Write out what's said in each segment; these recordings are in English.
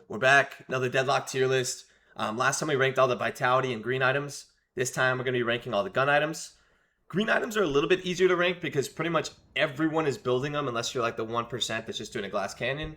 We're back, another Deadlock tier list. Last time we ranked all the Vitality and green items. This time we're going to be ranking all the gun items. Green items are a little bit easier to rank because pretty much everyone is building them unless you're like the 1% that's just doing a glass cannon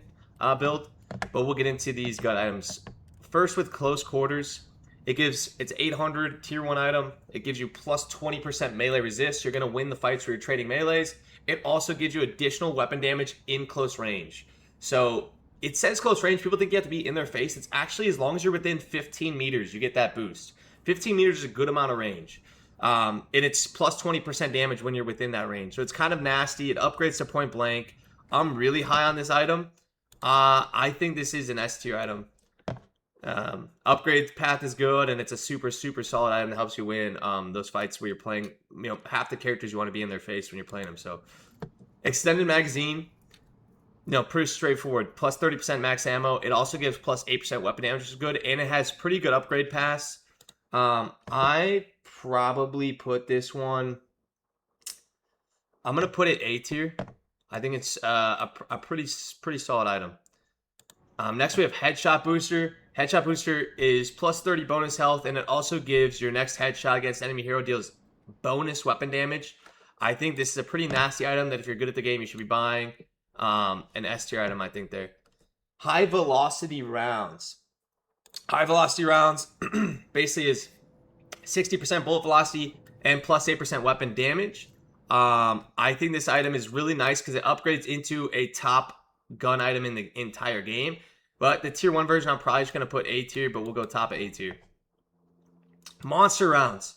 build. But we'll get into these gun items. First with close quarters, it's 800 tier 1 item. It gives you plus 20% melee resist. You're going to win the fights where you're trading melees. It also gives you additional weapon damage in close range. So it says close range. People think you have to be in their face. It's actually as long as you're within 15 meters, you get that boost. 15 meters is a good amount of range. And it's plus 20% damage when you're within that range. So it's kind of nasty. It upgrades to point blank. I'm really high on this item. I think this is an S tier item. Upgrade path is good, and it's a super solid item that helps you win those fights where you're playing, half the characters you want to be in their face when you're playing them. So extended magazine, pretty straightforward. Plus 30% max ammo. It also gives plus 8% weapon damage, which is good, and it has pretty good upgrade pass. I probably put this one, I'm gonna put it A tier. I think it's a pretty solid item. Next we have Headshot Booster. Headshot Booster is plus 30 bonus health, and it also gives your next headshot against enemy hero deals bonus weapon damage. I think this is a pretty nasty item that if you're good at the game, you should be buying. An S tier item, I think there. High velocity rounds. High velocity rounds basically is 60% bullet velocity and plus 8% weapon damage. I think this item is really nice because it upgrades into a top gun item in the entire game. But the tier 1 version, I'm probably just going to put A tier, but we'll go top of A tier. Monster rounds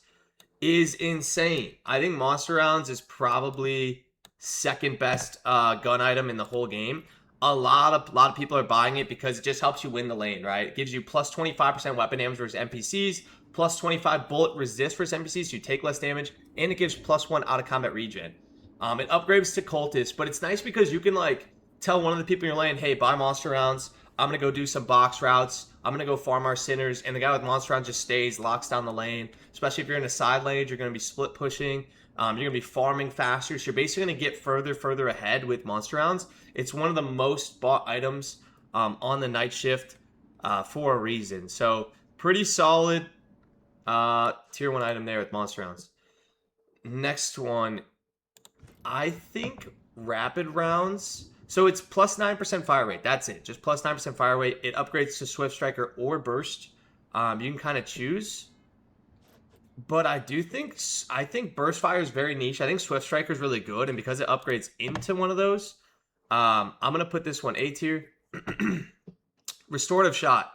is insane. I think monster rounds is probably second best gun item in the whole game. A lot of people are buying it because it just helps you win the lane, right? It gives you plus 25% weapon damage versus NPCs, plus 25 bullet resist versus NPCs, so you take less damage, and it gives plus 1 out of combat regen. It upgrades to cultist, but it's nice because you can tell one of the people in your lane, hey, buy monster rounds. I'm going to go do some box routes. I'm going to go farm our sinners. And the guy with monster rounds just stays, locks down the lane. Especially if you're in a side lane, you're going to be split pushing. You're going to be farming faster. So you're basically going to get further ahead with monster rounds. It's one of the most bought items on the night shift for a reason. So pretty solid tier 1 item there with monster rounds. Next one, I think rapid rounds. So it's plus 9% fire rate. That's it. Just plus 9% fire rate. It upgrades to Swift Striker or Burst. You can kind of choose. But I think Burst Fire is very niche. I think Swift Striker is really good. And because it upgrades into one of those, I'm going to put this one A tier. Restorative Shot.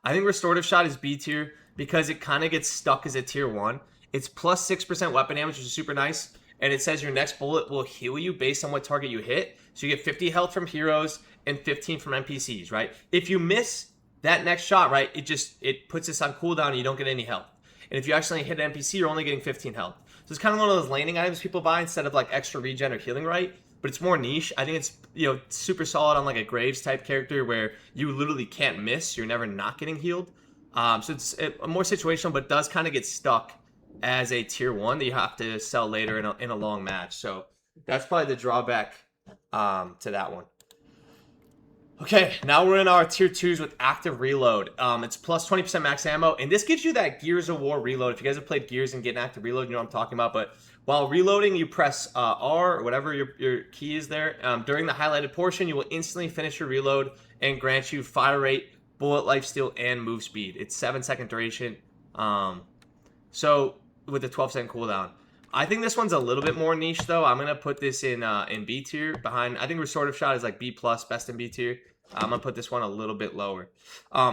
I think Restorative Shot is B tier because it kind of gets stuck as a tier 1. It's plus 6% weapon damage, which is super nice. And it says your next bullet will heal you based on what target you hit. So you get 50 health from heroes and 15 from NPCs, right? If you miss that next shot, right, it puts this on cooldown and you don't get any health. And if you actually hit an NPC, you're only getting 15 health. So it's kind of one of those laning items people buy instead of extra regen or healing right. But it's more niche. I think it's super solid on a Graves type character where you literally can't miss. You're never not getting healed. So it's a more situational, but does kind of get stuck as a tier 1 that you have to sell later in a long match. So that's probably the drawback to that one. Okay, now we're in our tier 2s with active reload. It's plus 20% max ammo, and this gives you that Gears of War reload. If you guys have played Gears and get an active reload, you know what I'm talking about. But while reloading, you press R or whatever your key is there. During the highlighted portion, you will instantly finish your reload and grant you fire rate, bullet lifesteal, and move speed. It's 7-second duration. So with a 12-second cooldown. I think this one's a little bit more niche though. I'm gonna put this in B tier behind. I think Restorative Shot is B plus, best in B tier. I'm gonna put this one a little bit lower.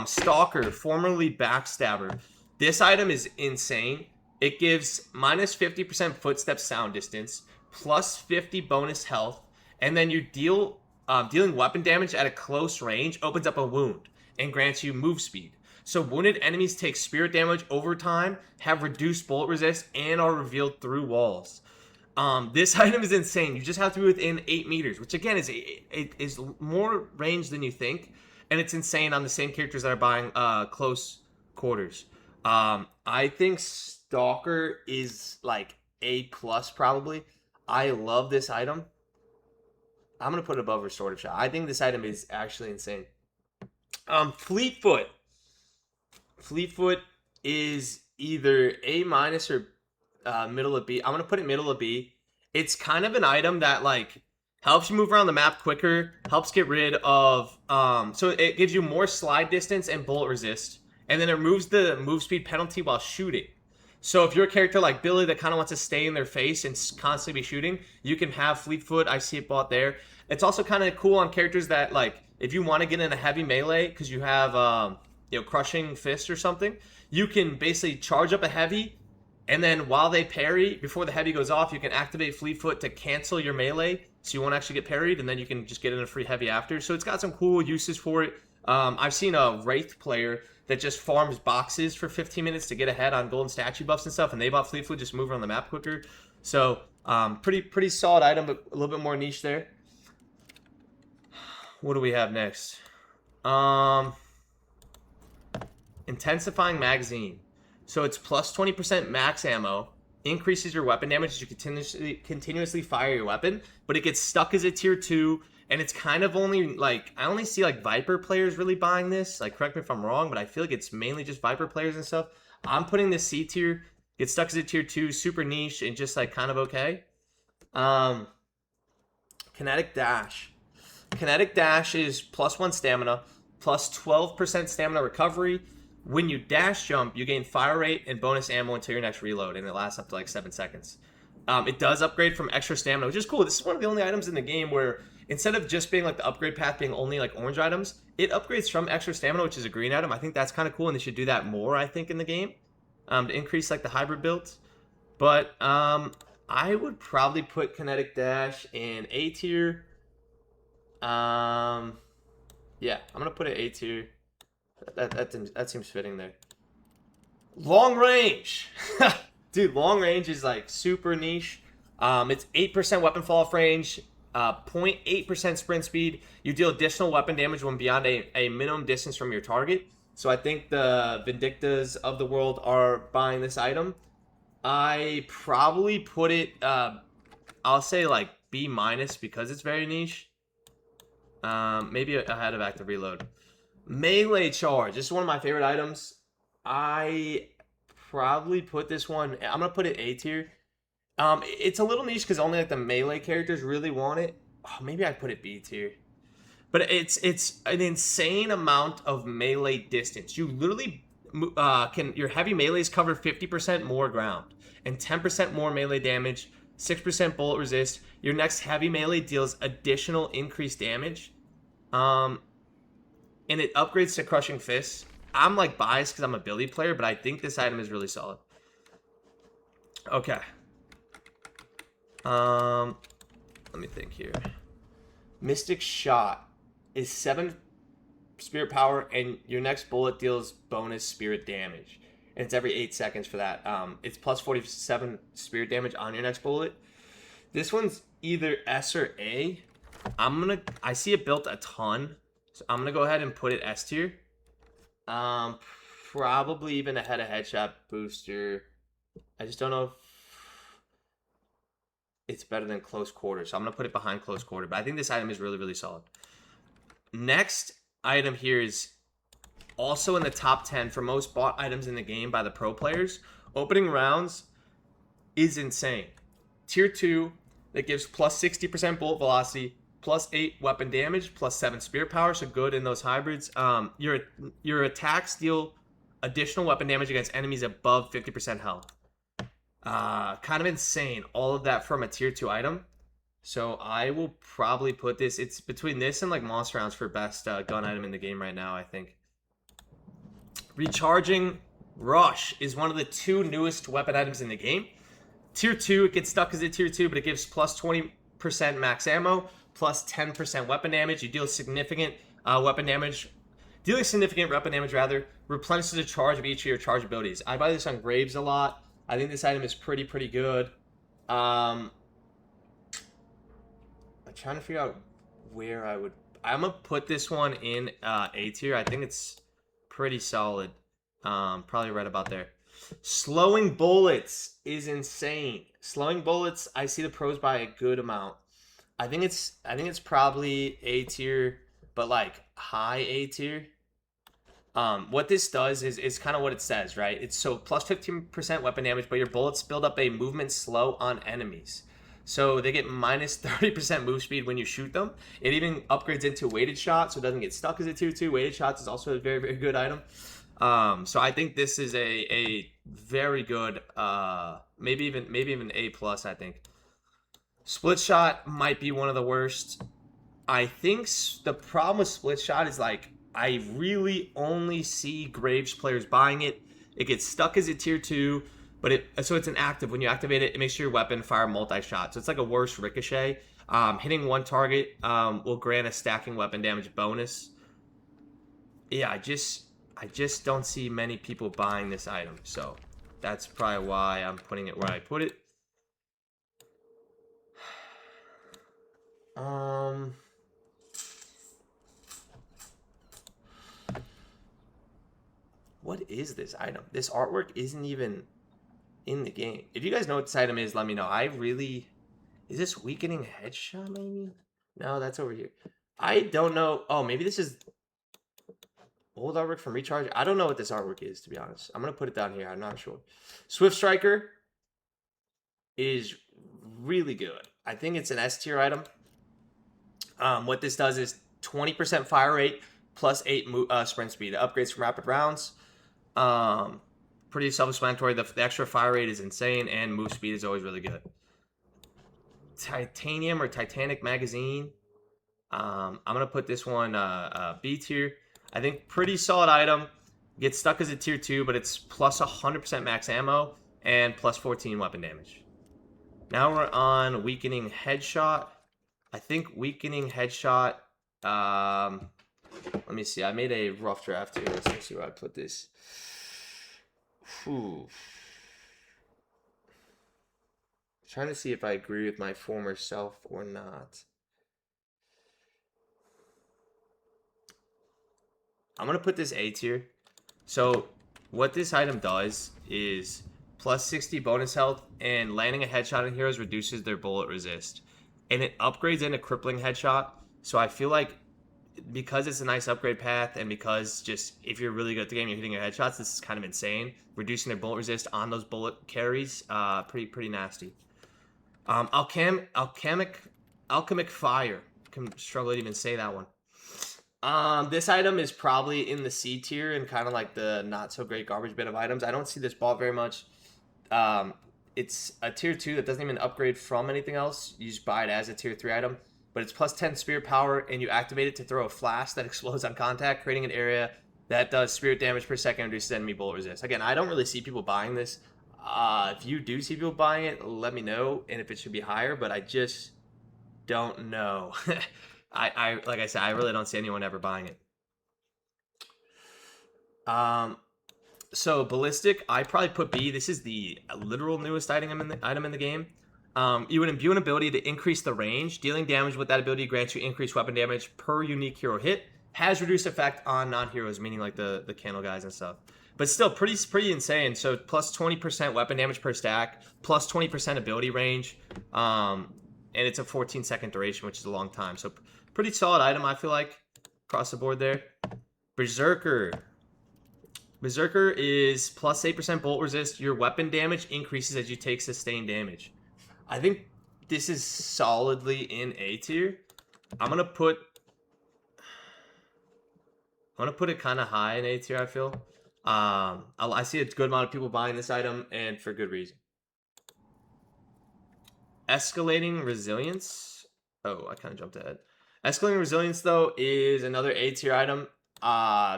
Stalker, formerly Backstabber. This item is insane. It gives minus 50% footstep sound distance, plus 50 bonus health, and then you dealing weapon damage at a close range opens up a wound and grants you move speed. So wounded enemies take spirit damage over time, have reduced bullet resist, and are revealed through walls. This item is insane. You just have to be within 8 meters, which again is more range than you think, and it's insane on the same characters that are buying close quarters. I think Stalker is A plus probably. I love this item. I'm gonna put it above Restorative Shot. I think this item is actually insane. Fleetfoot. Fleetfoot is either A minus or middle of B. I'm gonna put it middle of B. It's kind of an item that like helps you move around the map quicker, helps get rid of so it gives you more slide distance and bullet resist, and then it removes the move speed penalty while shooting. So if you're a character like Billy that kind of wants to stay in their face and constantly be shooting, you can have Fleetfoot. I see it bought there. It's also kind of cool on characters that like if you want to get in a heavy melee because you have crushing fist or something, you can basically charge up a heavy, and then while they parry before the heavy goes off, you can activate Fleetfoot to cancel your melee, so you won't actually get parried, and then you can just get in a free heavy after. So it's got some cool uses for it. I've seen a Wraith player that just farms boxes for 15 minutes to get ahead on golden statue buffs and stuff, and they bought Fleetfoot just move around the map quicker. So pretty solid item, but a little bit more niche there. What do we have next? Intensifying magazine. So it's plus 20% max ammo, increases your weapon damage as you continuously fire your weapon, but it gets stuck as a tier 2, and it's kind of only like, I only see like Viper players really buying this. Like, correct me if I'm wrong, but I feel like it's mainly just Viper players and stuff. I'm putting this C tier, gets stuck as a tier 2, super niche, and just like kind of okay. Kinetic Dash. Kinetic Dash is plus 1 stamina, plus 12% stamina recovery. When you dash jump, you gain fire rate and bonus ammo until your next reload, and it lasts up to like 7 seconds. It does upgrade from extra stamina, which is cool. This is one of the only items in the game where instead of just being like the upgrade path being only like orange items, it upgrades from extra stamina, which is a green item. I think that's kind of cool, and they should do that more, I think, in the game to increase like the hybrid builds. But I would probably put Kinetic Dash in A tier. Yeah, I'm gonna put it A tier. That seems fitting there. Long range. Dude, long range is like super niche. It's 8% weapon fall off range, 0.8% sprint speed. You deal additional weapon damage when beyond a minimum distance from your target. So I think the Vindictas of the world are buying this item. I probably put it, I'll say like B minus because it's very niche. Maybe ahead of active reload. Melee charge. This is one of my favorite items. I probably put this one, I'm gonna put it A tier. It's a little niche because only like the melee characters really want it. Oh, maybe I put it B tier. But it's an insane amount of melee distance. You literally your heavy melees cover 50% more ground and 10% more melee damage, 6% bullet resist. Your next heavy melee deals additional increased damage. And it upgrades to Crushing Fists. I'm like biased because I'm a Billy player, but I think this item is really solid. Okay. Let me think here. Mystic Shot is 7 spirit power, and your next bullet deals bonus spirit damage. And it's every 8 seconds for that. It's plus 47 spirit damage on your next bullet. This one's either S or A. I see it built a ton. So I'm going to go ahead and put it S tier. Probably even ahead of Headshot Booster. I just don't know if it's better than Close Quarter. So I'm going to put it behind Close Quarter. But I think this item is really, really solid. Next item here is also in the top 10 for most bought items in the game by the pro players. Opening rounds is insane. Tier 2 that gives plus 60% bullet velocity, plus 8 weapon damage, plus 7 spirit power, so good in those hybrids. Your attacks deal additional weapon damage against enemies above 50% health. Kind of insane. All of that from a tier 2 item. So I will probably put this, it's between this and like Monster Rounds for best gun item in the game right now, I think. Recharging Rush is one of the 2 newest weapon items in the game. Tier 2, it gets stuck as a tier 2, but it gives plus 20% max ammo, plus 10% weapon damage. You deal significant weapon damage. Dealing significant weapon damage, rather, replenishes the charge of each of your charge abilities. I buy this on Graves a lot. I think this item is pretty good. I'm trying to figure out where I'm going to put this one in A tier. I think it's pretty solid. Probably right about there. Slowing bullets is insane. Slowing bullets, I see the pros buy a good amount. I think it's probably A tier, but like high A tier. What this does is kind of what it says, right? It's so plus 15% weapon damage, but your bullets build up a movement slow on enemies. So they get minus 30% move speed when you shoot them. It even upgrades into weighted shot, so it doesn't get stuck as a tier 2. Weighted shots is also a very, very good item. So I think this is a very good, maybe even A plus. I think split shot might be one of the worst. I think the problem with split shot is like I really only see Graves players buying it. It gets stuck as a tier 2. But so it's an active. When you activate it, it makes your weapon fire multi-shot. So it's like a worse ricochet. Hitting one target will grant a stacking weapon damage bonus. Yeah, I just don't see many people buying this item. So that's probably why I'm putting it where I put it. What is this item? This artwork isn't even in the game. If you guys know what this item is, let me know. Is this weakening headshot maybe? No, that's over here. I don't know. Oh, maybe this is old artwork from Recharge. I don't know what this artwork is, to be honest. I'm going to put it down here. I'm not sure. Swift Striker is really good. I think it's an S tier item. What this does is 20% fire rate plus 8 sprint speed. It upgrades from rapid rounds. Pretty self-explanatory. The extra fire rate is insane, and move speed is always really good. Titanium or Titanic magazine. I'm gonna put this one B tier. I think pretty solid item. Gets stuck as a tier 2, but it's plus 100% max ammo and plus 14 weapon damage. Now we're on weakening headshot. I think weakening headshot. Let me see. I made a rough draft here. Let's see where I put this. Trying to see if I agree with my former self or not. I'm going to put this A tier. So what this item does is plus 60 bonus health, and landing a headshot on heroes reduces their bullet resist. And it upgrades into crippling headshot. So I feel like because it's a nice upgrade path, and because just if you're really good at the game, you're hitting your headshots, this is kind of insane. Reducing their bullet resist on those bullet carries, pretty nasty. Alchemic Fire. Can struggle to even say that one. This item is probably in the C tier and kind of like the not so great garbage bin of items. I don't see this bought very much. It's a tier 2 that doesn't even upgrade from anything else. You just buy it as a tier 3 item. But it's plus 10 spirit power, and you activate it to throw a flash that explodes on contact, creating an area that does spirit damage per second and reduces enemy bullet resist. Again, I don't really see people buying this. If you do see people buying it, let me know, and if it should be higher, but I just don't know. Like I said, I really don't see anyone ever buying it. So ballistic, I probably put B. This is the literal newest item in the game. You would imbue an ability to increase the range. Dealing damage with that ability grants you increased weapon damage per unique hero hit. Has reduced effect on non-heroes, meaning like the candle guys and stuff. But still pretty insane. So plus 20% weapon damage per stack, plus 20% ability range. And it's a 14-second duration, which is a long time. So pretty solid item, I feel like, across the board there. Berserker. Berserker is plus 8% bullet resist. Your weapon damage increases as you take sustained damage. I think this is solidly in A tier. I'm gonna put it kind of high in A tier, I feel. I see a good amount of people buying this item, and for good reason. Escalating resilience. Oh, I kind of jumped ahead. Escalating resilience, though, is another A tier item.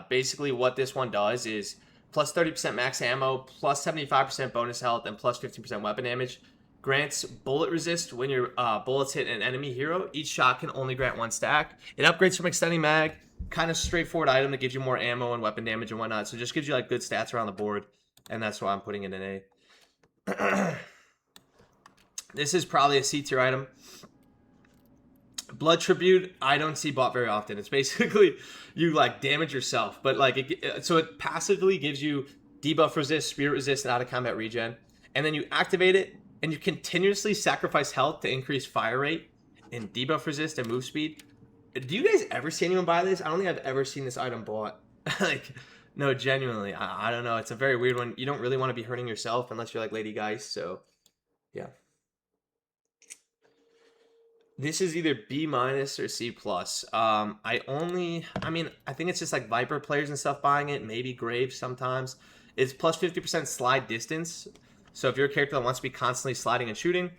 Basically what this one does is plus 30% max ammo, plus 75% bonus health, and plus 15% weapon damage. Grants bullet resist when your bullets hit an enemy hero. Each shot can only grant 1 stack. It upgrades from extending mag. Kind of straightforward item that gives you more ammo and weapon damage and whatnot. So it just gives you like good stats around the board. And that's why I'm putting it in A. This is probably a C tier item. Blood Tribute, I don't see bought very often. It's basically you like damage yourself. But like so it passively gives you debuff resist, spirit resist, and out of combat regen. And then you activate it, and you continuously sacrifice health to increase fire rate and debuff resist and move speed. Do you guys ever see anyone buy this? I don't think I've ever seen this item bought. Like, No, genuinely, I don't know. It's a very weird one. You don't really want to be hurting yourself unless you're like Lady Geist. So yeah, this is either B minus or C plus. I mean, I think it's just like Viper players and stuff buying it. Maybe Graves sometimes. It's plus 50% slide distance. So if you're a character that wants to be constantly sliding and shooting,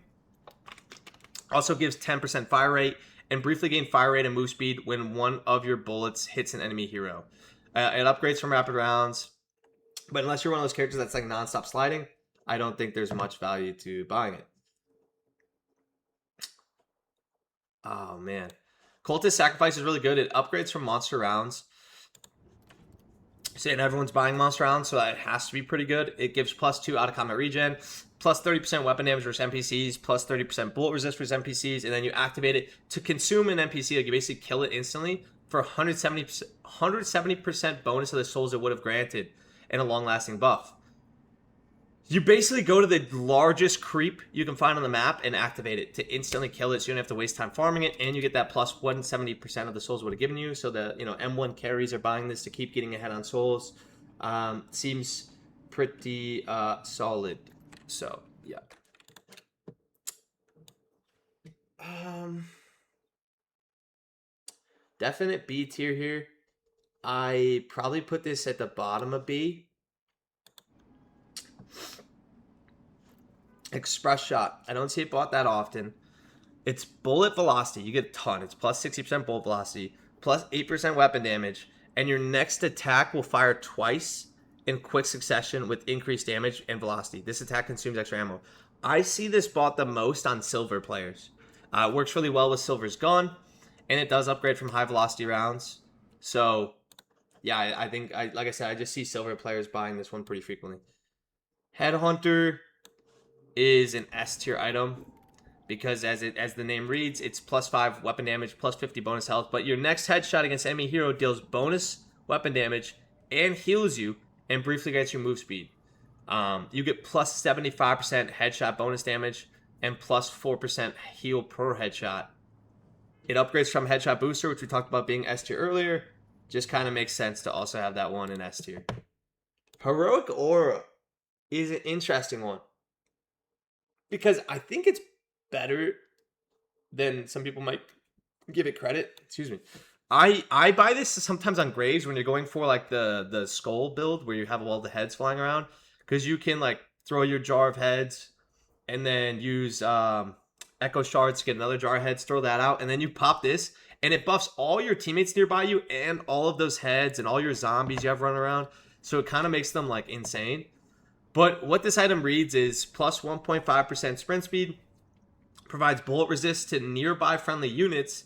also gives 10% fire rate and briefly gain fire rate and move speed when one of your bullets hits an enemy hero. It upgrades from rapid rounds, but unless you're one of those characters that's like nonstop sliding, I don't think there's much value to buying it. Oh man, Cultist Sacrifice is really good. It upgrades from monster rounds. Saying everyone's buying monster rounds, so that it has to be pretty good. It gives plus 2 out of combat regen, plus 30% weapon damage versus NPCs, plus 30% bullet resist versus NPCs, and then you activate it to consume an NPC. Like you basically kill it instantly for 170% bonus of the souls it would have granted, and a long-lasting buff. You basically go to the largest creep you can find on the map and activate it to instantly kill it, so you don't have to waste time farming it, and you get that plus 170% of the souls would have given you. So the M1 carries are buying this to keep getting ahead on souls. Seems pretty solid. So yeah. Definite B tier here. I probably put this at the bottom of B. Express Shot. I don't see it bought that often. It's bullet velocity. You get a ton. It's plus 60% bullet velocity, plus 8% weapon damage, and your next attack will fire twice in quick succession with increased damage and velocity. This attack consumes extra ammo. I see this bought the most on silver players. It works really well with Silver's gun, and it does upgrade from high velocity rounds. So, yeah, I think, like I said, I just see silver players buying this one pretty frequently. Headhunter is an S tier item because as the name reads, it's plus 5 weapon damage, plus 50 bonus health, but your next headshot against enemy hero deals bonus weapon damage and heals you and briefly grants you move speed. You get plus 75% headshot bonus damage and plus 4% heal per headshot. It upgrades from headshot booster, which we talked about being S tier earlier. Just kind of makes sense to also have that one in S tier. Heroic Aura is an interesting one, because I think it's better than some people might give it credit. Excuse me. I buy this sometimes on Graves when you're going for like the skull build where you have all the heads flying around, because you can like throw your jar of heads and then use echo shards to get another jar of heads, throw that out, and then you pop this and it buffs all your teammates nearby you and all of those heads and all your zombies you have running around. So it kind of makes them like insane. But what this item reads is plus 1.5% sprint speed, provides bullet resist to nearby friendly units,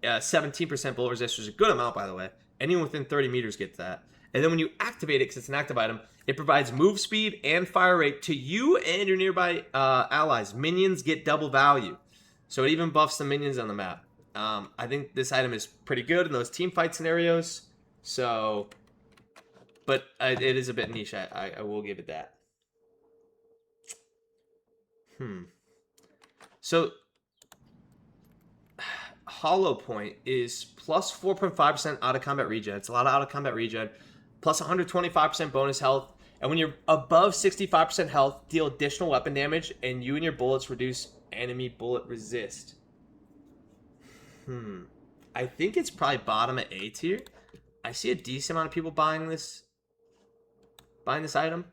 17% bullet resist, which is a good amount, by the way. Anyone within 30 meters gets that. And then when you activate it, because it's an active item, it provides move speed and fire rate to you and your nearby allies. Minions get double value. So it even buffs the minions on the map. I think this item is pretty good in those team fight scenarios. So, but it is a bit niche. I will give it that. So, Hollow Point is plus 4.5% out of combat regen. It's a lot of out of combat regen. Plus 125% bonus health. And when you're above 65% health, deal additional weapon damage, and you and your bullets reduce enemy bullet resist. I think it's probably bottom at A tier. I see a decent amount of people buying this item.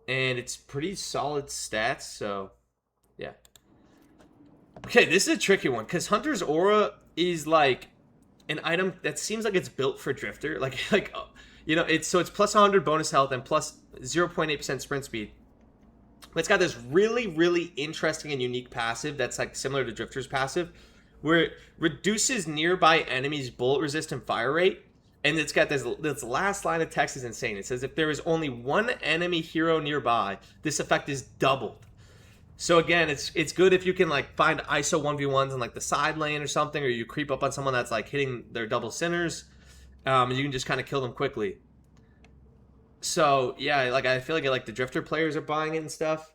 And it's pretty solid stats, so yeah. Okay, this is a tricky one, because Hunter's Aura is like an item that seems like it's built for Drifter. It's plus 100 bonus health and plus 0.8% sprint speed. But it's got this really, really interesting and unique passive that's like similar to Drifter's passive, where it reduces nearby enemies' bullet resist and fire rate. And it's got this last line of text is insane. It says, if there is only one enemy hero nearby, this effect is doubled. So again, it's good if you can like find ISO 1v1s in like the side lane or something, or you creep up on someone that's like hitting their double centers, and you can just kind of kill them quickly. So yeah, like I feel like the Drifter players are buying it and stuff.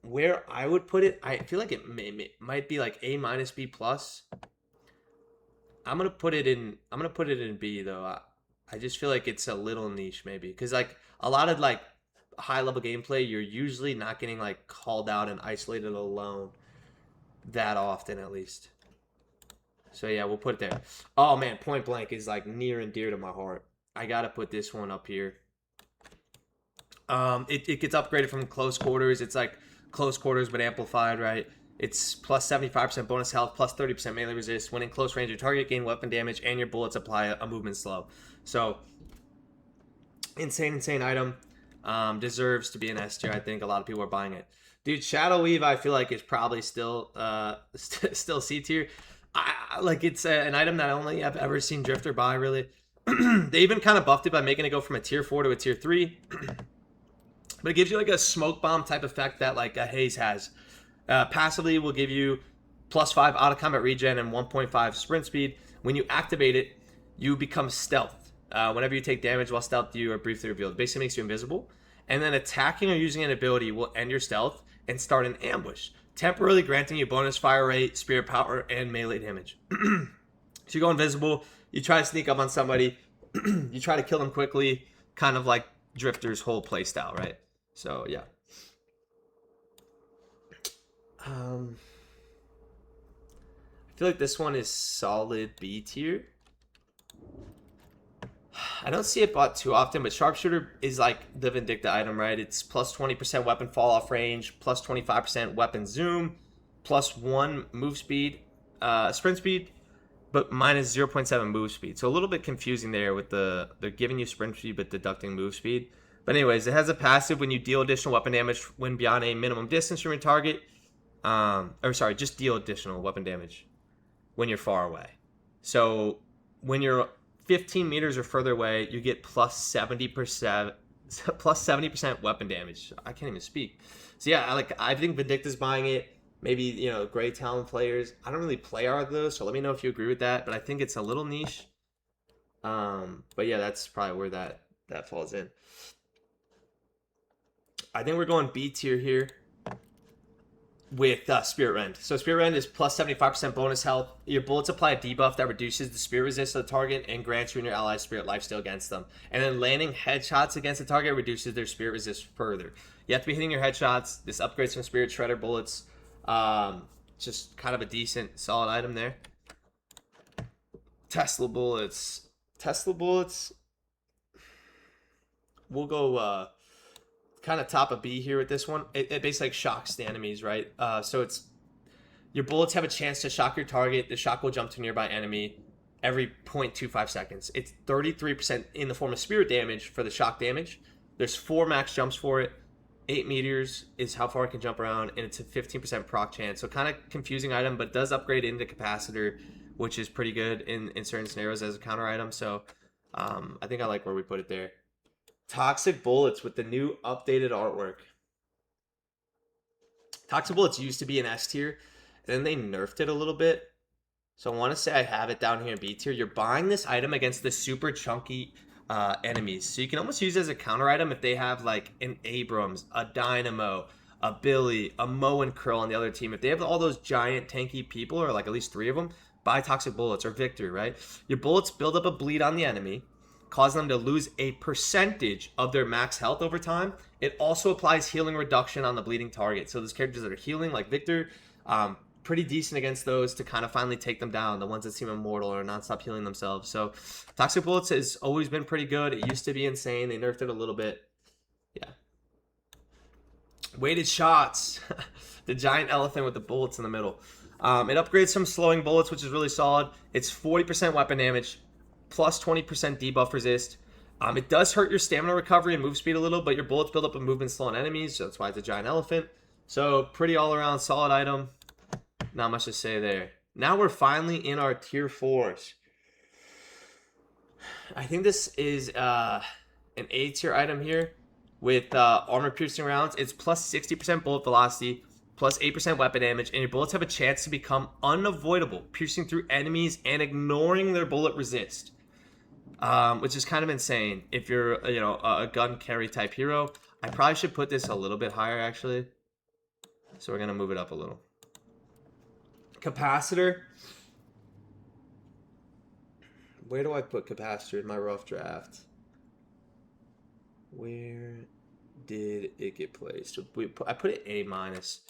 Where I would put it, I feel like it might be like A minus B plus. I'm gonna put it in B though. I just feel like it's a little niche maybe because like a lot of like high level gameplay, you're usually not getting like called out and isolated alone that often at least. So yeah, we'll put it there. Oh man, Point Blank is like near and dear to my heart. I gotta put this one up here. It gets upgraded from close quarters. It's like close quarters but amplified, right? It's plus 75% bonus health, plus 30% melee resist. When in close range, your target gain weapon damage, and your bullets apply a movement slow. So, insane item. Deserves to be an S tier. I think a lot of people are buying it. Dude, Shadow Weave, I feel like is probably still still C tier. Like it's an item that only I've ever seen Drifter buy. Really, they even kind of buffed it by making it go from a tier 4 to a tier 3. But it gives you like a smoke bomb type effect that like a Haze has. Passively will give you plus 5 out of combat regen and 1.5 sprint speed. When you activate it, you become stealth. Whenever you take damage while stealth, you are briefly revealed. Basically makes you invisible. And then attacking or using an ability will end your stealth and start an ambush, temporarily granting you bonus fire rate, spirit power, and melee damage. So you go invisible, you try to sneak up on somebody, you try to kill them quickly, kind of like Drifter's whole playstyle, right? So yeah. I feel like this one is solid B tier. I don't see it bought too often, but Sharpshooter is like the Vindicta item, right? It's plus 20% weapon fall off range, plus 25% weapon zoom, plus 1 move speed, sprint speed, but minus 0.7 move speed. So a little bit confusing there with they're giving you sprint speed but deducting move speed. But anyways, it has a passive when you deal additional weapon damage when beyond a minimum distance from your target. Just deal additional weapon damage when you're far away. So when you're 15 meters or further away, you get plus 70% weapon damage. I can't even speak. So yeah, I think Vindicta's buying it. Maybe, Grey Talon players. I don't really play Arthur, so let me know if you agree with that. But I think it's a little niche. But yeah, that's probably where that falls in. I think we're going B tier here with Spirit Rend. So Spirit Rend is plus 75% bonus health. Your bullets apply a debuff that reduces the spirit resist of the target and grants you and your allies spirit lifesteal against them. And then landing headshots against the target reduces their spirit resist further. You have to be hitting your headshots. This upgrades some Spirit Shredder bullets. Just kind of a decent, solid item there. Tesla bullets. We'll go kind of top of B here with this one. It basically like shocks the enemies, right? So it's your bullets have a chance to shock your target. The shock will jump to a nearby enemy every 0.25 seconds. It's 33% in the form of spirit damage for the shock damage. There's 4 max jumps for it. 8 meters is how far it can jump around, and it's a 15% proc chance. So kind of confusing item, but it does upgrade into capacitor, which is pretty good in certain scenarios as a counter item. So I think I like where we put it there. Toxic Bullets with the new updated artwork. Toxic Bullets used to be an S tier, and then they nerfed it a little bit. So I want to say I have it down here in B tier. You're buying this item against the super chunky enemies. So you can almost use it as a counter item if they have like an Abrams, a Dynamo, a Billy, a Moe and Curl on the other team. If they have all those giant tanky people, or like at least 3 of them, buy Toxic Bullets or Victory, right? Your bullets build up a bleed on the enemy, causing them to lose a percentage of their max health over time. It also applies healing reduction on the bleeding target. So those characters that are healing, like Victor, pretty decent against those to kind of finally take them down, the ones that seem immortal or non-stop healing themselves. So Toxic Bullets has always been pretty good. It used to be insane. They nerfed it a little bit. Yeah. Weighted shots. The giant elephant with the bullets in the middle. It upgrades some slowing bullets, which is really solid. It's 40% weapon damage, plus 20% debuff resist. It does hurt your stamina recovery and move speed a little, but your bullets build up a movement slow on enemies, so that's why it's a giant elephant. So pretty all-around solid item. Not much to say there. Now we're finally in our tier 4s. I think this is an A tier item here with armor piercing rounds. It's plus 60% bullet velocity, plus 8% weapon damage, and your bullets have a chance to become unavoidable, piercing through enemies and ignoring their bullet resist. Which is kind of insane if you're, a gun carry type hero. I probably should put this a little bit higher, actually. So we're going to move it up a little. Capacitor. Where do I put capacitor in my rough draft? Where did it get placed? I put it A minus.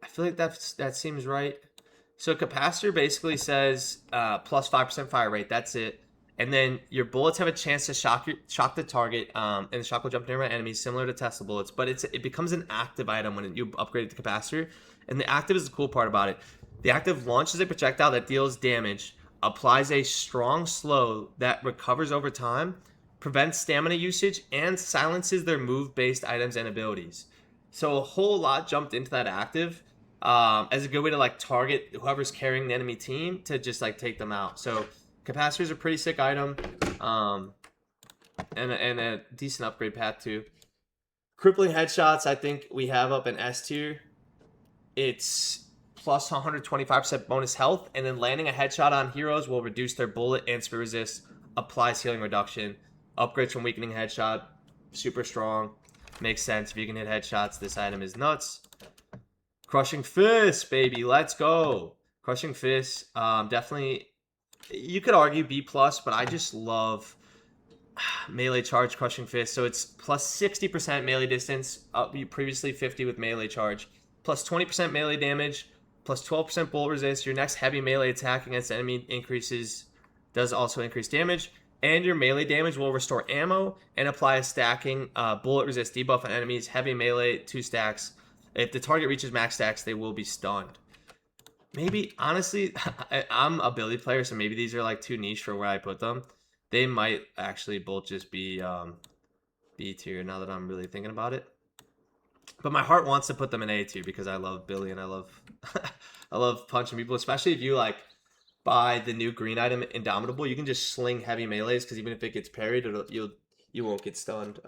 I feel like that seems right. So capacitor basically says plus 5% fire rate. That's it. And then your bullets have a chance to shock the target, and the shock will jump near my enemies, similar to Tesla bullets. But it becomes an active item when you upgrade it to capacitor. And the active is the cool part about it. The active launches a projectile that deals damage, applies a strong slow that recovers over time, prevents stamina usage, and silences their move-based items and abilities. So a whole lot jumped into that active as a good way to like target whoever's carrying the enemy team to just like take them out. So capacitors are a pretty sick item, and a decent upgrade path too. Crippling headshots, I think we have up in S tier. It's plus 125% bonus health, and then landing a headshot on heroes will reduce their bullet and spear resist, applies healing reduction, upgrades from weakening headshot, super strong. Makes sense. If you can hit headshots, this item is nuts. Crushing Fist, baby. Let's go. Crushing Fist, definitely, you could argue B+, but I just love melee charge Crushing Fist. So it's plus 60% melee distance, up previously 50 with melee charge, plus 20% melee damage, plus 12% bullet resist. Your next heavy melee attack against the enemy does also increase damage. And your melee damage will restore ammo and apply a stacking bullet resist debuff on enemies. Heavy melee, 2 stacks. If the target reaches max stacks, they will be stunned. Maybe, honestly, I'm a ability player, so maybe these are like too niche for where I put them. They might actually both just be B tier now that I'm really thinking about it. But my heart wants to put them in A tier because I love Billy and I love I love punching people, especially if you like buy the new green item Indomitable. You can just sling heavy melees because even if it gets parried, you won't get stunned,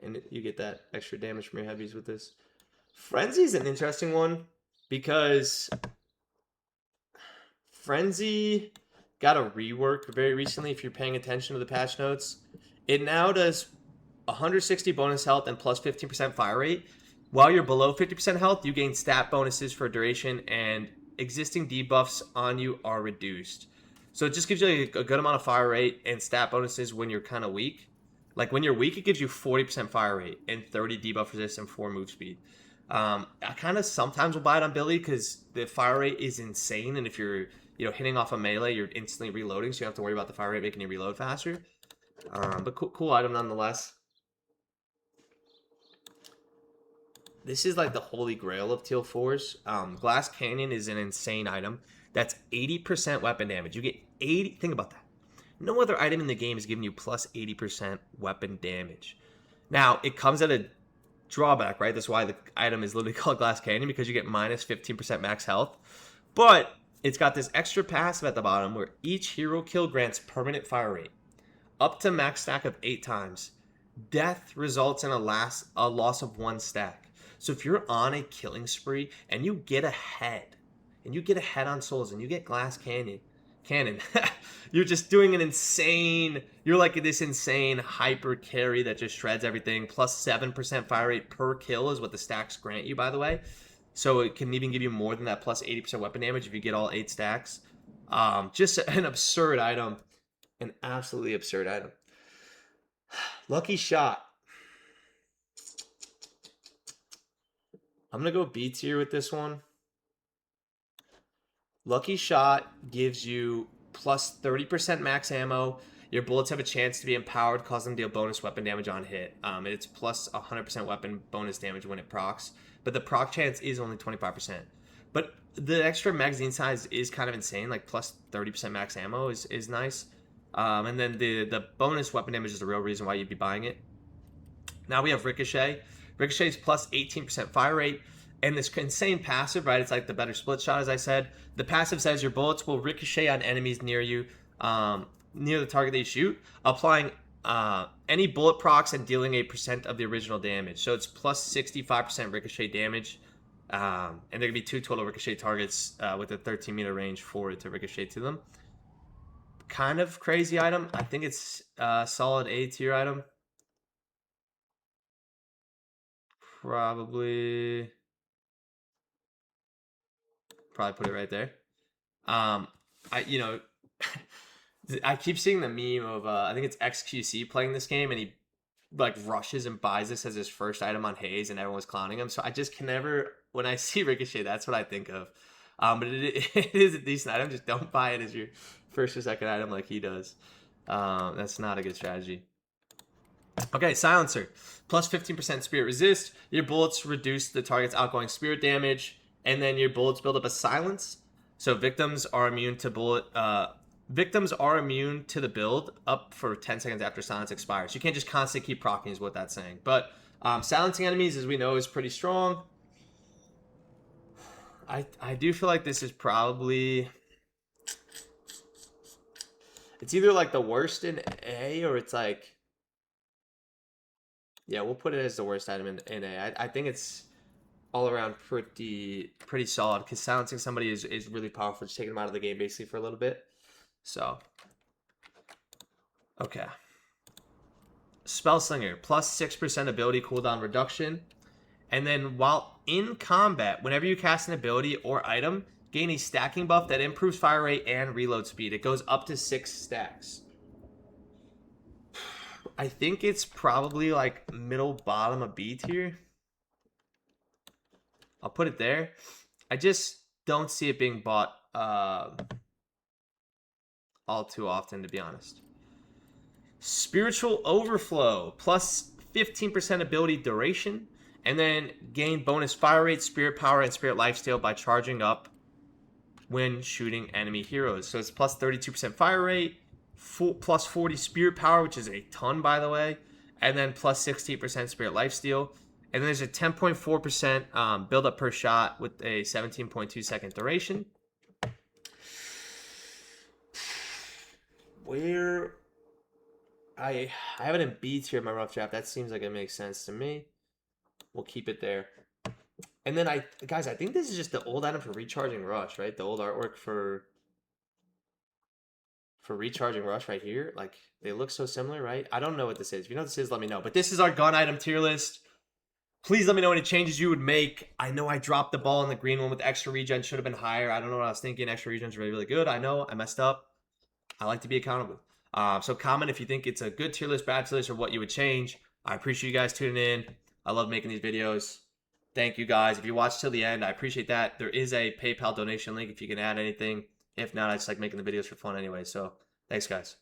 and you get that extra damage from your heavies with this. Frenzy is an interesting one because Frenzy got a rework very recently. If you're paying attention to the patch notes, it now does 160 bonus health and plus 15% fire rate. While you're below 50% health, you gain stat bonuses for duration, and existing debuffs on you are reduced. So it just gives you a good amount of fire rate and stat bonuses when you're kind of weak. Like when you're weak, it gives you 40% fire rate and 30 debuff resist and 4 move speed. I kind of sometimes will buy it on Billy because the fire rate is insane, and if you're hitting off a melee, you're instantly reloading, so you don't have to worry about the fire rate making you reload faster. But cool item nonetheless. This is like the holy grail of Teal 4s. Glass Canyon is an insane item. That's 80% weapon damage. You get 80. Think about that. No other item in the game is giving you plus 80% weapon damage. Now, it comes at a drawback, right? That's why the item is literally called Glass Canyon, because you get minus 15% max health. But it's got this extra passive at the bottom where each hero kill grants permanent fire rate, up to max stack of 8 times. Death results in a loss of 1 stack. So if you're on a killing spree and you get ahead, on souls, and you get Glass Cannon, you're just doing an insane, you're like this insane hyper carry that just shreds everything. Plus 7% fire rate per kill is what the stacks grant you, by the way. So it can even give you more than that plus 80% weapon damage if you get all 8 stacks. Just an absurd item. An absolutely absurd item. Lucky Shot. I'm going to go B tier with this one. Lucky Shot gives you plus 30% max ammo. Your bullets have a chance to be empowered, cause them to deal bonus weapon damage on hit. It's plus 100% weapon bonus damage when it procs. But the proc chance is only 25%. But the extra magazine size is kind of insane. Like plus 30% max ammo is nice. And then the bonus weapon damage is the real reason why you'd be buying it. Now we have Ricochet. Ricochet is plus 18% fire rate. And this insane passive, right? It's like the better split shot, as I said. The passive says your bullets will ricochet on enemies near you, near the target that you shoot, applying any bullet procs and dealing a percent of the original damage. So it's plus 65% ricochet damage. And there can be 2 total ricochet targets with a 13-meter range for it to ricochet to them. Kind of crazy item. I think it's a solid A tier item. Probably put it right there. I keep seeing the meme of I think it's XQC playing this game, and he like rushes and buys this as his first item on Haze, and everyone's clowning him. So I just can never, when I see Ricochet, that's what I think of. But it is a decent item. Just don't buy it as your first or second item like he does. That's not a good strategy. Okay, Silencer. Plus 15% spirit resist. Your bullets reduce the target's outgoing spirit damage, and then your bullets build up a silence. So victims are immune to victims are immune to the build up for 10 seconds after silence expires. You can't just constantly keep proccing is what that's saying. But silencing enemies, as we know, is pretty strong. I do feel like this is probably... It's either like the worst in A, or it's like... Yeah, we'll put it as the worst item in A. I think it's all around pretty solid, because silencing somebody is really powerful. Just taking them out of the game basically for a little bit. So, okay. Spellslinger, plus 6% ability cooldown reduction. And then while in combat, whenever you cast an ability or item, gain a stacking buff that improves fire rate and reload speed. It goes up to 6 stacks. I think it's probably like middle bottom of B tier. I'll put it there. I just don't see it being bought all too often, to be honest. Spiritual Overflow, plus 15% ability duration, and then gain bonus fire rate, spirit power, and spirit lifesteal by charging up when shooting enemy heroes. So it's plus 32% fire rate, plus 40 spirit power, which is a ton, by the way, and then plus 16% spirit lifesteal. And then there's a 10.4% build up per shot with a 17.2 second duration. Where I have it in B tier in my rough draft. That seems like it makes sense to me. We'll keep it there. And then guys, I think this is just the old item for Recharging Rush, right? The old artwork for Recharging Rush right here. Like, they look so similar, right? I don't know what this is. If you know what this is, let me know. But this is our gun item tier list. Please let me know any changes you would make. I know I dropped the ball in the green one with extra regen. Should have been higher. I don't know what I was thinking. Extra regen is really, really good. I know I messed up. I like to be accountable. So comment if you think it's a good tier list, bad tier list, or what you would change. I appreciate you guys tuning in. I love making these videos. Thank you guys. If you watched till the end, I appreciate that. There is a PayPal donation link if you can add anything. If not, I just like making the videos for fun anyway. So thanks, guys.